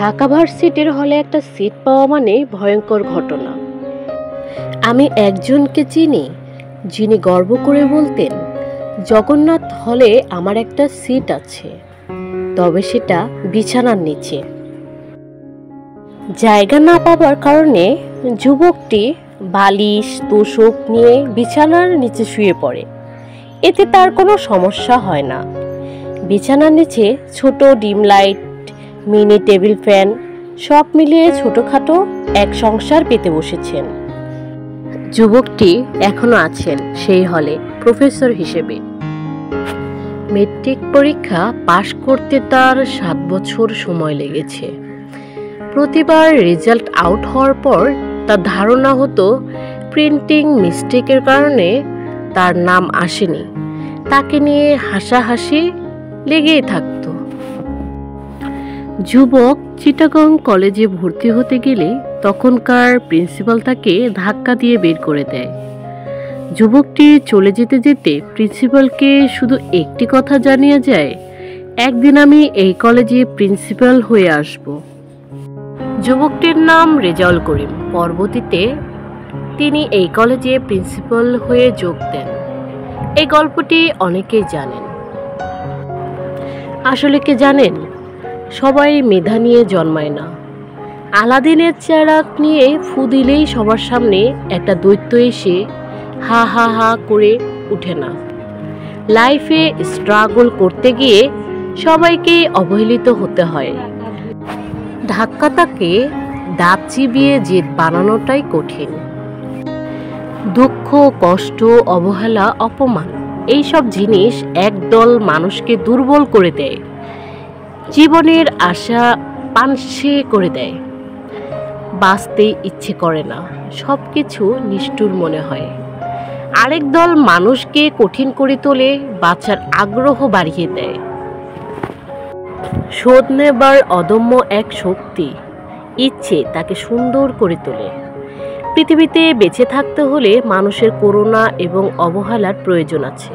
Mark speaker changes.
Speaker 1: ঢাকা ভার্সিটির হলে একটা সিট পাওয়া মানে ভয়ঙ্কর ঘটনা। আমি একজনকে চিনি যিনি গর্ব করে বলতেন, জগন্নাথ হলে আমার একটা সিট আছে, তবে সেটা বিছানার নিচে। জায়গা না পাওয়ার কারণে যুবকটি বালিশ তোশক নিয়ে বিছানার নিচে শুয়ে পড়ে। এতে তার কোনো সমস্যা হয় না। বিছানার নিচে ছোট dim light, mini table fan, সব মিলিয়ে ছোটখাটো এক সংসার পেতে বসেছেন। যুবকটি এখনো আছেন সেই হলে প্রফেসর হিসেবে। মেট্রিক পরীক্ষা পাশ করতে তার 7 বছর সময় লেগেছে। প্রতিবার রেজাল্ট আউট হওয়ার পর তার ধারণা হতো প্রিন্টিং মিস্টেকের কারণে তার নাম আসেনি। তাকে নিয়ে হাসাহাসি লেগেই থাকত। যুবক চিটাগং কলেজে ভর্তি হতে গেলে তখনকার প্রিন্সিপাল তাকে ধাক্কা দিয়ে বের করে দেয়। যুবকটি চলে যেতে যেতে প্রিন্সিপালকে শুধু একটি কথা জানিয়ে যায়, একদিন আমি এই কলেজে প্রিন্সিপাল হয়ে আসব। যুবকটির নাম রেজাউল করিম। পরবর্তীতে তিনি এই কলেজে প্রিন্সিপাল হয়ে যোগ দেন। এই গল্পটি অনেকেই জানেন। আসলে কি জানেন, সবাই মেধা নিয়ে জন্মায় না। আলাদিনের চেরাগ নিয়ে ফু দিলেই সবার সামনে একটা দৈত্য এসে হা হা হা করে উঠে না। লাইফে স্ট্রাগল করতে গিয়ে সবাইকে অবহেলিত হতে হয়। ধাক্কাটাকে দাঁত চিবিয়ে জেদ বানানোটাই কঠিন। দুঃখ, কষ্ট, অবহেলা, অপমান, এইসব জিনিস একদল মানুষকে দুর্বল করে দেয়, জীবনের আশা পানসে করে দেয়। বাঁচতে ইচ্ছে করে না, সব কিছু নিষ্ঠুর মনে হয়। আরেক দল মানুষকে কঠিন করে তোলে, বাঁচার আগ্রহ বাড়িয়ে দেয়। শোধ নেবার অদম্য এক শক্তি, ইচ্ছে তাকে সুন্দর করে তোলে। পৃথিবীতে বেঁচে থাকতে হলে মানুষের করুণা এবং অবহেলার প্রয়োজন আছে।